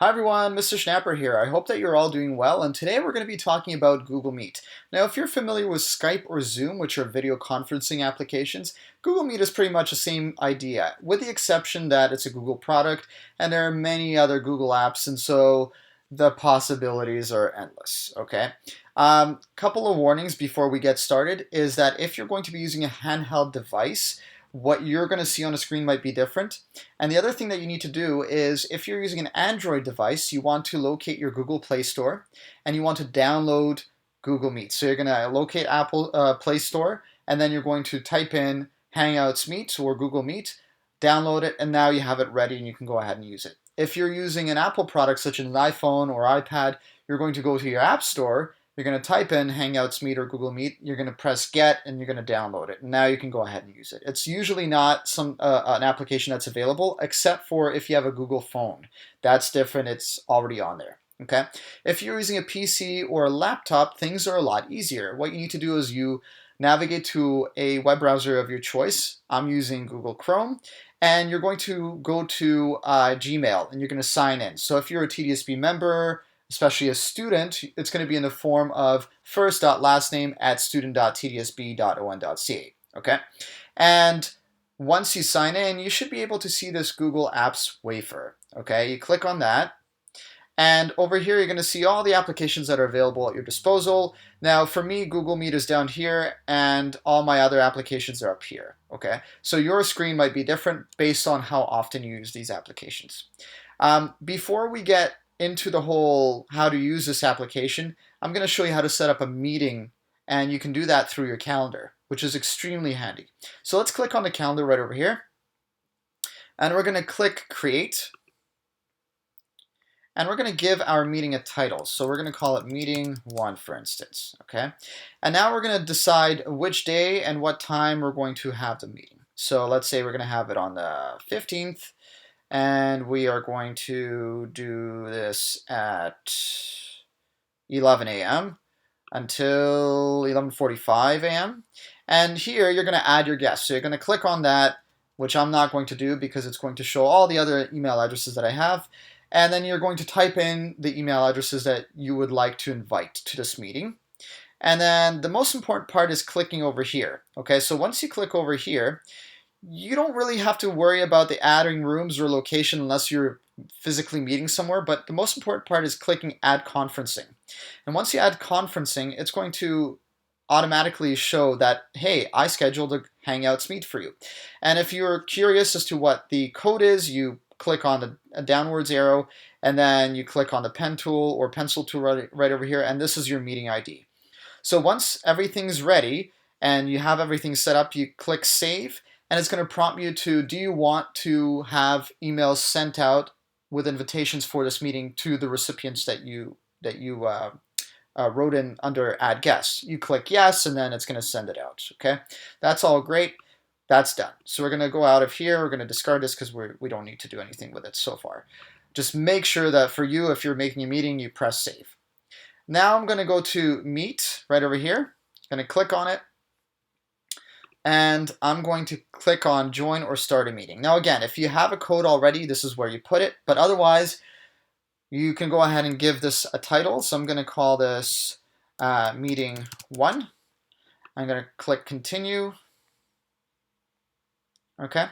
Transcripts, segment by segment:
Hi everyone, Mr. Schnapper here. I hope that you're all doing well, and today we're going to be talking about Google Meet. Now, if you're familiar with Skype or Zoom, which are video conferencing applications, Google Meet is pretty much the same idea, with the exception that it's a Google product, and there are many other Google apps, and so the possibilities are endless, okay? Couple of warnings before we get started is that if you're going to be using a handheld device, what you're going to see on a screen might be different. And the other thing that you need to do is if you're using an Android device, you want to locate your Google Play Store and you want to download Google Meet. So you're going to locate Apple Play Store and then you're going to type in Hangouts Meet or Google Meet, download it, and now you have it ready and you can go ahead and use it. If you're using an Apple product such as an iPhone or iPad, you're going to go to your App Store. You're going to type in Hangouts Meet or Google Meet. You're going to press Get, and you're going to download it. And now you can go ahead and use it. It's usually not an application that's available, except for if you have a Google phone. That's different. It's already on there. Okay. If you're using a PC or a laptop, things are a lot easier. What you need to do is you navigate to a web browser of your choice. I'm using Google Chrome. And you're going to go to Gmail, and you're going to sign in. So if you're a TDSB member, especially a student, it's going to be in the form of first.lastname@student.tdsb.on.ca. Okay, and once you sign in, you should be able to see this Google Apps wafer. Okay, you click on that, and over here you're going to see all the applications that are available at your disposal. Now, for me, Google Meet is down here, and all my other applications are up here. Okay, so your screen might be different based on how often you use these applications. Before we get into the whole how to use this application, I'm going to show you how to set up a meeting, and you can do that through your calendar, which is extremely handy. So let's click on the calendar right over here, and we're going to click Create, and we're going to give our meeting a title. So we're going to call it Meeting 1, for instance, okay? And now we're going to decide which day and what time we're going to have the meeting. So let's say we're going to have it on the 15th, and we are going to do this at 11 a.m. until 11:45 a.m. And here you're going to add your guest. So you're going to click on that, which I'm not going to do because it's going to show all the other email addresses that I have. And then you're going to type in the email addresses that you would like to invite to this meeting. And then the most important part is clicking over here. Okay, so once you click over here, you don't really have to worry about the adding rooms or location unless you're physically meeting somewhere, but the most important part is clicking Add Conferencing. And once you add conferencing, it's going to automatically show that, hey, I scheduled a Hangouts Meet for you. And if you're curious as to what the code is, you click on the downwards arrow, and then you click on the pen tool or pencil tool right over here, and this is your meeting ID. So once everything's ready and you have everything set up, you click Save, and it's going to prompt you to, do you want to have emails sent out with invitations for this meeting to the recipients that you wrote in under Add Guests? You click Yes, and then it's going to send it out. Okay, that's all great. That's done. So we're going to go out of here. We're going to discard this because we don't need to do anything with it so far. Just make sure that for you, if you're making a meeting, you press Save. Now I'm going to go to Meet right over here. I'm going to click on it. And I'm going to click on Join or Start a Meeting. Now again, if you have a code already, this is where you put it. But otherwise, you can go ahead and give this a title. So I'm going to call this Meeting 1. I'm going to click Continue. Okay.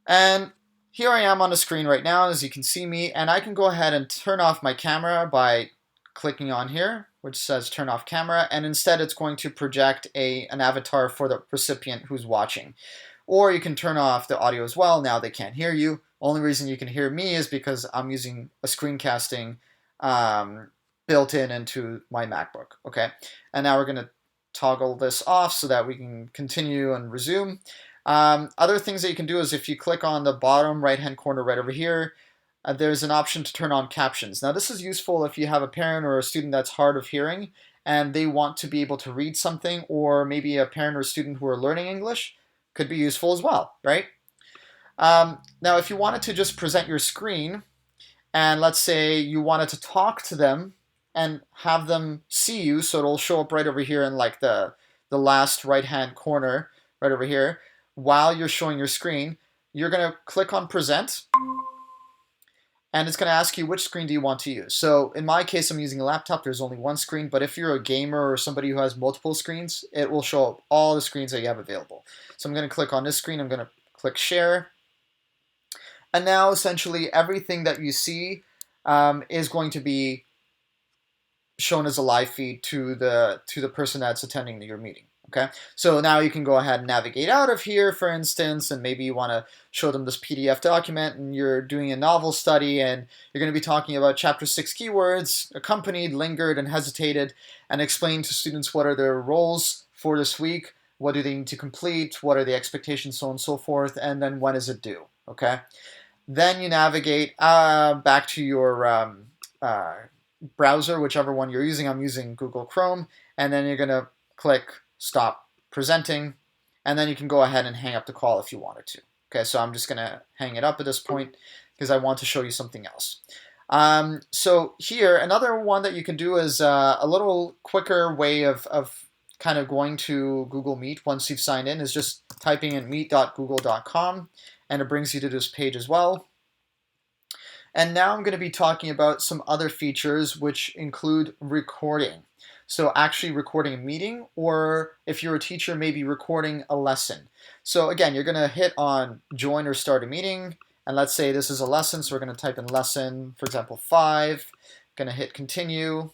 And here I am on the screen right now, as you can see me. And I can go ahead and turn off my camera by clicking on here, which says turn off camera, and instead it's going to project an avatar for the recipient who's watching. Or you can turn off the audio as well. Now they can't hear you. Only reason you can hear me is because I'm using a screencasting built into my MacBook. Okay, and now we're going to toggle this off so that we can continue and resume. Other things that you can do is if you click on the bottom right-hand corner right over here, there's an option to turn on captions. Now this is useful if you have a parent or a student that's hard of hearing and they want to be able to read something, or maybe a parent or student who are learning English could be useful as well, right? Now if you wanted to just present your screen, and let's say you wanted to talk to them and have them see you, so it'll show up right over here in like the last right-hand corner right over here while you're showing your screen, you're going to click on Present. and it's going to ask you which screen do you want to use. So in my case, I'm using a laptop. There's only one screen, but if you're a gamer or somebody who has multiple screens, it will show up all the screens that you have available. So I'm going to click on this screen. I'm going to click share. And now essentially everything that you see is going to be shown as a live feed to the person that's attending your meeting. Okay, so now you can go ahead and navigate out of here, for instance, and maybe you want to show them this PDF document and you're doing a novel study and you're going to be talking about chapter 6 keywords, accompanied, lingered, and hesitated, and explain to students what are their roles for this week, what do they need to complete, what are the expectations, so on and so forth, and then when is it due, okay? Then you navigate back to your browser, whichever one you're using. I'm using Google Chrome, and then you're going to click stop presenting, and then you can go ahead and hang up the call if you wanted to. Okay, so I'm just going to hang it up at this point because I want to show you something else. So here, another one that you can do is a little quicker way of kind of going to Google Meet once you've signed in is just typing in meet.google.com, and it brings you to this page as well. And now I'm going to be talking about some other features which include recording. So actually recording a meeting, or if you're a teacher, maybe recording a lesson. So again, you're going to hit on join or start a meeting. And let's say this is a lesson, so we're going to type in lesson, for example, 5. Going to hit continue.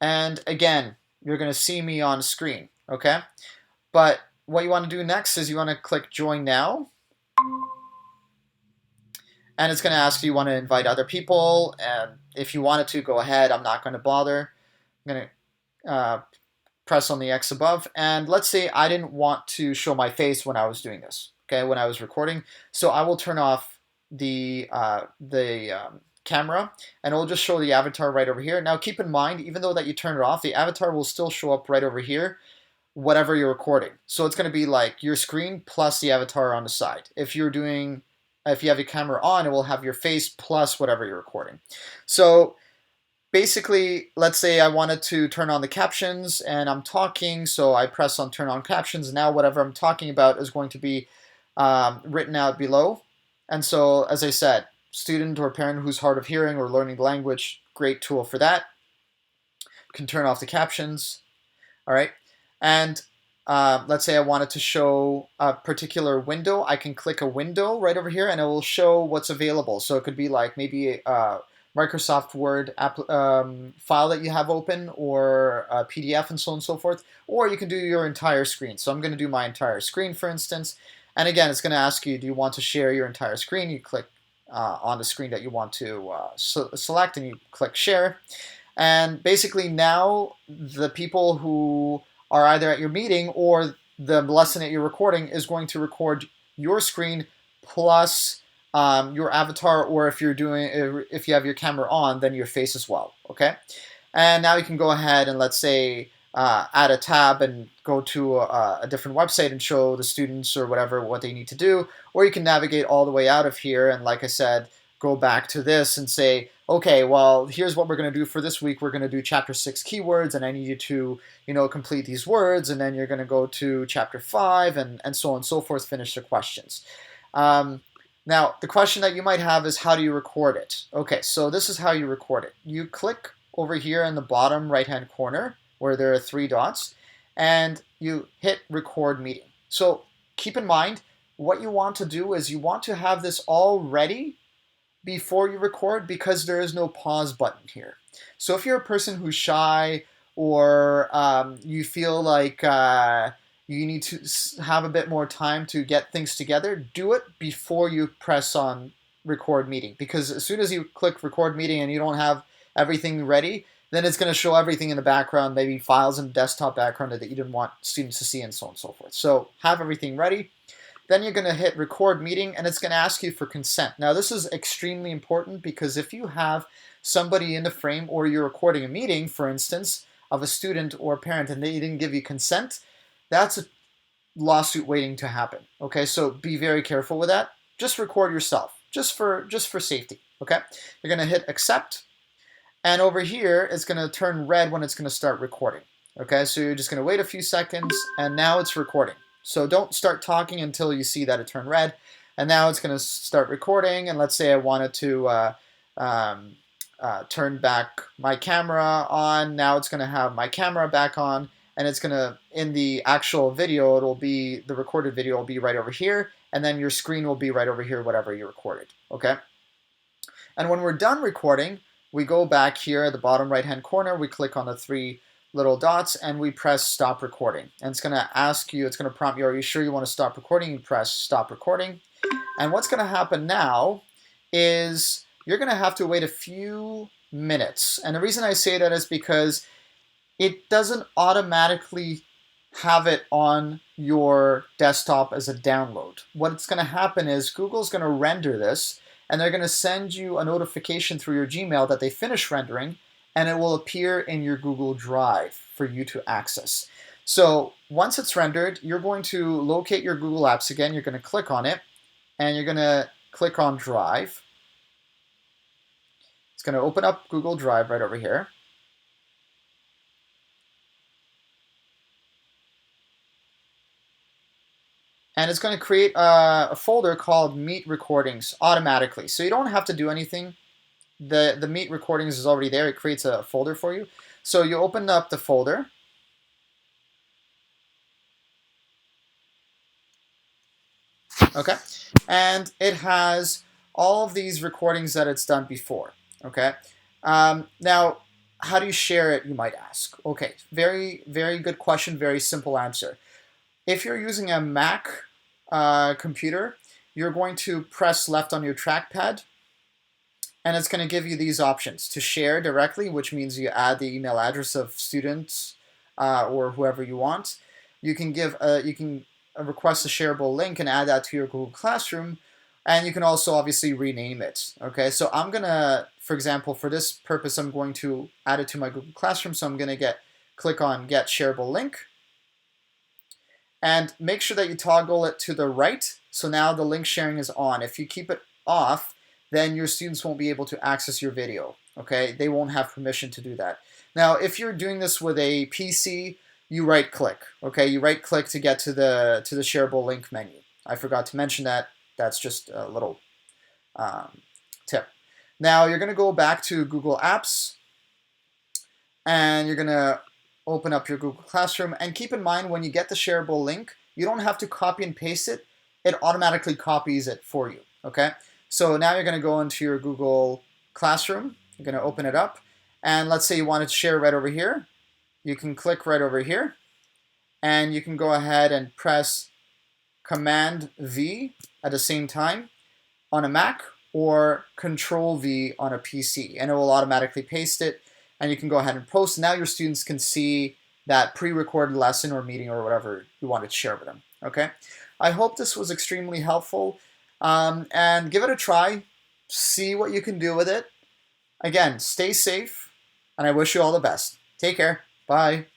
And again, you're going to see me on screen, okay? But what you want to do next is you want to click join now. And it's going to ask you want to invite other people, and if you wanted to, go ahead. I'm not going to bother. I'm going to press on the X above, and let's say I didn't want to show my face when I was doing this, okay, when I was recording. So I will turn off the camera, and it will just show the avatar right over here. Now keep in mind, even though that you turn it off, the avatar will still show up right over here, whatever you're recording. So it's going to be like your screen plus the avatar on the side. If you have your camera on, it will have your face plus whatever you're recording. So basically, let's say I wanted to turn on the captions and I'm talking, so I press on turn on captions. Now whatever I'm talking about is going to be written out below. And so, as I said, student or parent who's hard of hearing or learning the language, great tool for that. Can turn off the captions. All right. And let's say I wanted to show a particular window. I can click a window right over here and it will show what's available. So it could be like maybe a Microsoft Word file that you have open, or a PDF, and so on and so forth. Or you can do your entire screen. So I'm going to do my entire screen, for instance. And again, it's going to ask you, do you want to share your entire screen? You click on the screen that you want to select, and you click share. And basically now the people who are either at your meeting or the lesson that you're recording is going to record your screen plus your avatar, or if you have your camera on, then your face as well. Okay, and now you can go ahead and let's say add a tab and go to a different website and show the students or whatever what they need to do, or you can navigate all the way out of here and, like I said, go back to this and say, okay, well, here's what we're going to do for this week. We're going to do chapter 6 keywords, and I need you to, complete these words, and then you're going to go to chapter 5 and so on and so forth, finish the questions. Now, the question that you might have is, how do you record it? Okay, so this is how you record it. You click over here in the bottom right-hand corner where there are 3 dots, and you hit record meeting. So keep in mind, what you want to do is you want to have this all ready before you record, because there is no pause button here. So if you're a person who's shy, or you feel like you need to have a bit more time to get things together, do it before you press on record meeting, because as soon as you click record meeting and you don't have everything ready, then it's going to show everything in the background, maybe files in the desktop background that you didn't want students to see, and so on and so forth. So have everything ready. Then you're going to hit record meeting, and it's going to ask you for consent. Now this is extremely important, because if you have somebody in the frame, or you're recording a meeting, for instance, of a student or a parent, and they didn't give you consent, that's a lawsuit waiting to happen. Okay, so be very careful with that. Just record yourself, just for safety. Okay, you're going to hit accept, and over here it's going to turn red when it's going to start recording. Okay, so you're just going to wait a few seconds, and now it's recording. So don't start talking until you see that it turned red. And now it's going to start recording, and let's say I wanted to turn back my camera on. Now it's going to have my camera back on, and it's going to, in the actual video, it'll be, the recorded video will be right over here, and then your screen will be right over here, whatever you recorded, okay? And when we're done recording, we go back here at the bottom right-hand corner, we click on the three little dots, and we press stop recording. And it's going to ask you, it's going to prompt you, are you sure you want to stop recording? You press stop recording. And what's going to happen now is you're going to have to wait a few minutes. And the reason I say that is because it doesn't automatically have it on your desktop as a download. What's going to happen is Google's going to render this, and they're going to send you a notification through your Gmail that they finished rendering, and it will appear in your Google Drive for you to access. So once it's rendered, you're going to locate your Google Apps again. You're going to click on it, and you're going to click on Drive. It's going to open up Google Drive right over here. And it's going to create a folder called Meet Recordings automatically. So you don't have to do anything. The Meet Recordings is already there. It creates a folder for you. So you open up the folder. Okay. And it has all of these recordings that it's done before. Okay. Now, how do you share it, you might ask? Okay. Very, very good question. Very simple answer. If you're using a Mac computer, you're going to press left on your trackpad, and it's going to give you these options to share directly, which means you add the email address of students or whoever you want. You can request a shareable link and add that to your Google Classroom, and you can also obviously rename it. Okay, so I'm gonna, for example, for this purpose, I'm going to add it to my Google Classroom. So I'm going to click on Get Shareable Link. And make sure that you toggle it to the right, so now the link sharing is on. If you keep it off, then your students won't be able to access your video, okay? They won't have permission to do that. Now, if you're doing this with a PC, you right-click, okay? You right-click to get to the shareable link menu. I forgot to mention that. That's just a little tip. Now, you're going to go back to Google Apps, and you're going to open up your Google Classroom, and keep in mind when you get the shareable link, you don't have to copy and paste it. It automatically copies it for you, okay? So now you're going to go into your Google Classroom. You're going to open it up, and let's say you wanted to share right over here. You can click right over here, and you can go ahead and press Command V at the same time on a Mac or Control V on a PC, and it will automatically paste it. And you can go ahead and post. Now your students can see that pre-recorded lesson or meeting or whatever you wanted to share with them. Okay, I hope this was extremely helpful, and give it a try. See what you can do with it. Again, stay safe, and I wish you all the best. Take care. Bye.